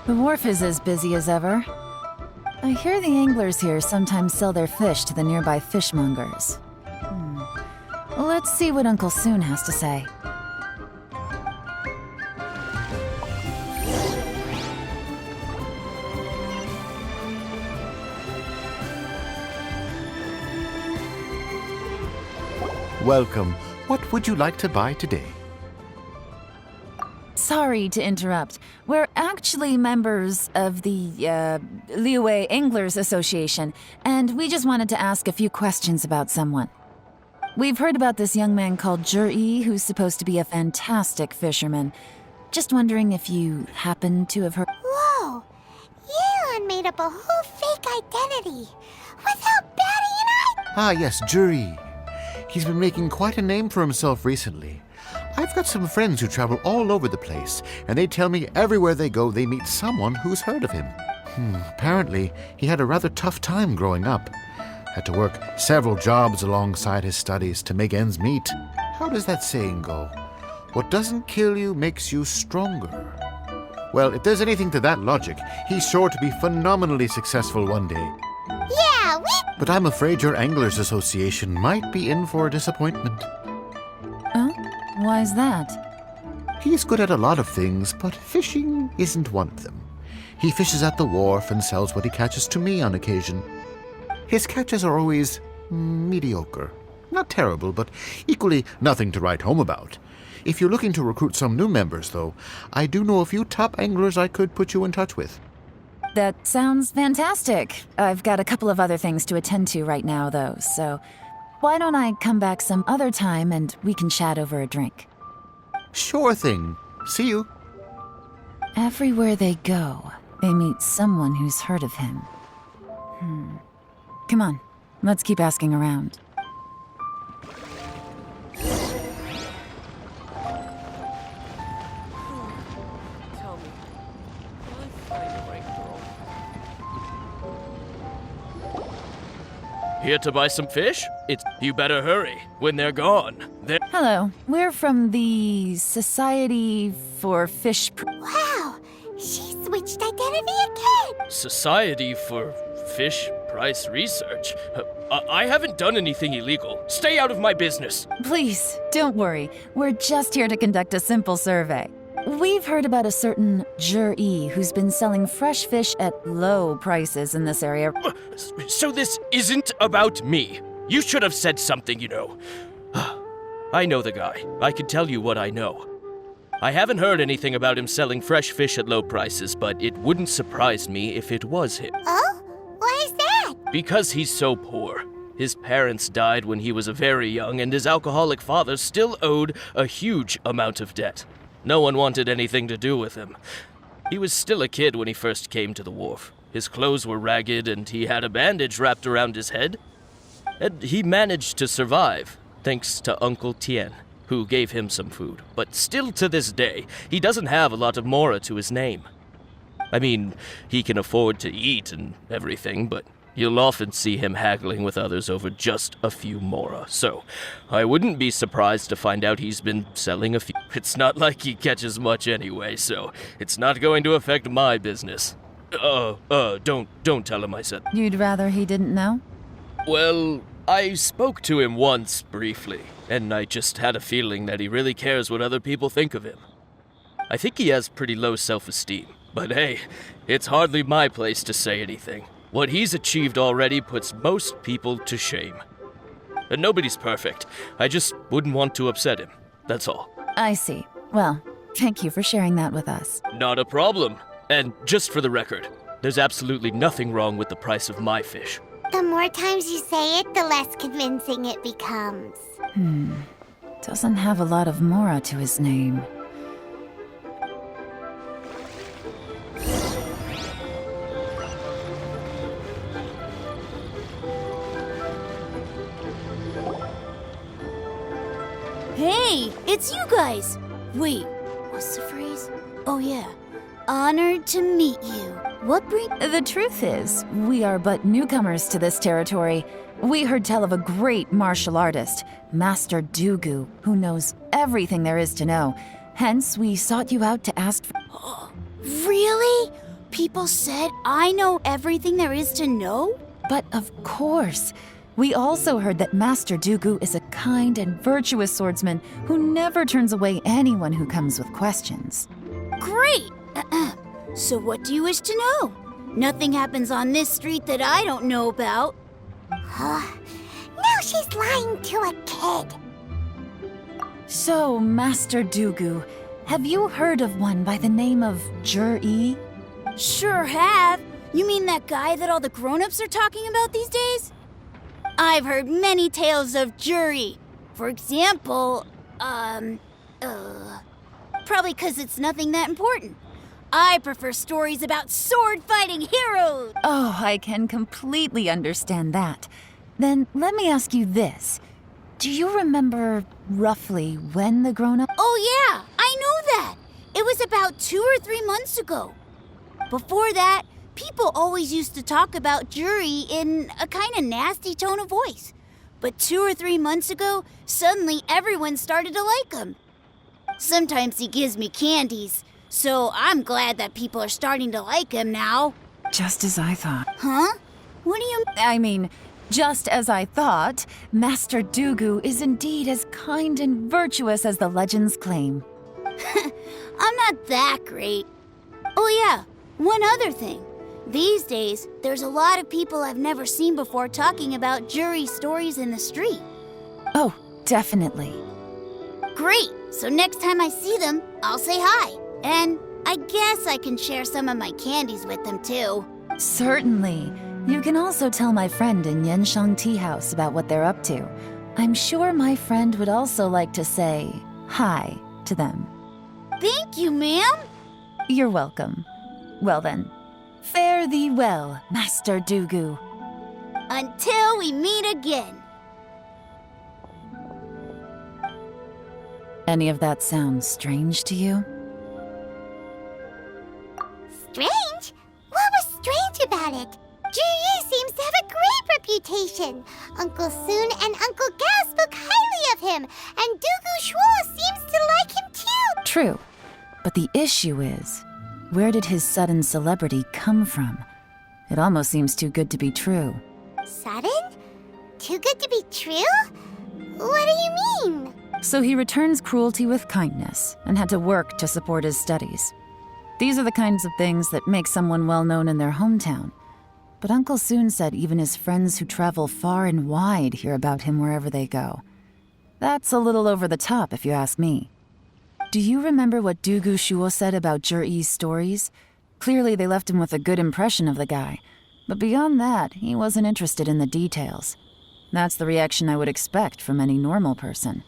The wharf is as busy as ever. I hear the anglers here sometimes sell their fish to the nearby fishmongers. Let's see what Uncle Soon has to say. Welcome. What would you like to buy today? Sorry to interrupt. We're actually members of the, Liyue Anglers Association, and we just wanted to ask a few questions about someone. We've heard about this young man called J.A.G, who's supposed to be a fantastic fisherman. Just wondering if you happen to have heard— Whoa! Yeon made up a whole fake identity without batting an eye. Ah, yes, J.A.G. He's been making quite a name for himself recently. I've got some friends who travel all over the place, and they tell me everywhere they go they meet someone who's heard of him. Apparently, he had a rather tough time growing up. Had to work several jobs alongside his studies to make ends meet. How does that saying go? What doesn't kill you makes you stronger. Well, if there's anything to that logic, he's sure to be phenomenally successful one day. Yeah, But I'm afraid your Anglers Association might be in for a disappointment. Oh? Why's that? He's good at a lot of things, but fishing isn't one of them. He fishes at the wharf and sells what he catches to me on occasion. His catches are always mediocre. Not terrible, but equally nothing to write home about. If you're looking to recruit some new members, though, I do know a few top anglers I could put you in touch with. That sounds fantastic. I've got a couple of other things to attend to right now, though, so why don't I come back some other time and we can chat over a drink? Sure thing. See you. Everywhere they go, they meet someone who's heard of him. Come on, let's keep asking around. Tell me, will I find the right girl? Here to buy some fish? You better hurry. When they're gone, Hello, we're from the Society for Fish... wow! She switched identity again! Society for Fish Price Research? I haven't done anything illegal. Stay out of my business. Please, don't worry. We're just here to conduct a simple survey. We've heard about a certain J.A.G who's been selling fresh fish at low prices in this area. So this isn't about me. You should have said something, you know. I know the guy. I can tell you what I know. I haven't heard anything about him selling fresh fish at low prices, but it wouldn't surprise me if it was him. Oh? Why is that? Because he's so poor. His parents died when he was very young, and his alcoholic father still owed a huge amount of debt. No one wanted anything to do with him. He was still a kid when he first came to the wharf. His clothes were ragged, and he had a bandage wrapped around his head. And he managed to survive, thanks to Uncle Tien, who gave him some food. But still to this day, he doesn't have a lot of mora to his name. I mean, he can afford to eat and everything, but you'll often see him haggling with others over just a few mora. So, I wouldn't be surprised to find out he's been selling a few. It's not like he catches much anyway, so it's not going to affect my business. Don't tell him I said. You'd rather he didn't know? Well, I spoke to him once briefly, and I just had a feeling that he really cares what other people think of him. I think he has pretty low self-esteem, but hey, it's hardly my place to say anything. What he's achieved already puts most people to shame. And nobody's perfect. I just wouldn't want to upset him, that's all. I see. Well, thank you for sharing that with us. Not a problem. And just for the record, there's absolutely nothing wrong with the price of my fish. The more times you say it, the less convincing it becomes. Doesn't have a lot of mora to his name. Hey, it's you guys! Wait, what's the phrase? Oh yeah, honored to meet you. What breed? The truth is, we are but newcomers to this territory. We heard tell of a great martial artist, Master Dugu, who knows everything there is to know. Hence, we sought you out to ask for— Really? People said I know everything there is to know? But of course. We also heard that Master Dooku is a kind and virtuous swordsman who never turns away anyone who comes with questions. Great! So what do you wish to know? Nothing happens on this street that I don't know about. Now she's lying to a kid. So, Master Dooku, have you heard of one by the name of J.A.G? Sure have. You mean that guy that all the grown-ups are talking about these days? I've heard many tales of J.A.G. For example, probably 'cause it's nothing that important. I prefer stories about sword-fighting heroes. Oh, I can completely understand that. Then let me ask you this. Do you remember roughly when the grown-up... Oh yeah, I know that. It was about 2 or 3 months ago. Before that, people always used to talk about J.A.G. in a kind of nasty tone of voice. But 2 or 3 months ago, suddenly everyone started to like him. Sometimes he gives me candies, so I'm glad that people are starting to like him now. Just as I thought. Huh? What do you... I mean, just as I thought, Master Dooku is indeed as kind and virtuous as the legends claim. I'm not that great. Oh yeah, one other thing. These days, there's a lot of people I've never seen before talking about J.A.G. stories in the street. Oh, definitely. Great! So next time I see them, I'll say hi. And I guess I can share some of my candies with them too. Certainly. You can also tell my friend in Yenshang Tea House about what they're up to. I'm sure my friend would also like to say hi to them. Thank you, ma'am. You're welcome. Well then, fare thee well, Master Dooku. Until we meet again. Any of that sound strange to you? Strange? What was strange about it? J.A.G. seems to have a great reputation. Uncle Soon and Uncle Gao spoke highly of him, and Dooku Shuo seems to like him too. True. But the issue is, where did his sudden celebrity come from? It almost seems too good to be true. Sudden? Too good to be true? What do you mean? So he returns cruelty with kindness and had to work to support his studies. These are the kinds of things that make someone well known in their hometown. But Uncle Soon said even his friends who travel far and wide hear about him wherever they go. That's a little over the top, if you ask me. Do you remember what Dooku Shuo said about J.A.G's stories? Clearly they left him with a good impression of the guy. But beyond that, he wasn't interested in the details. That's the reaction I would expect from any normal person.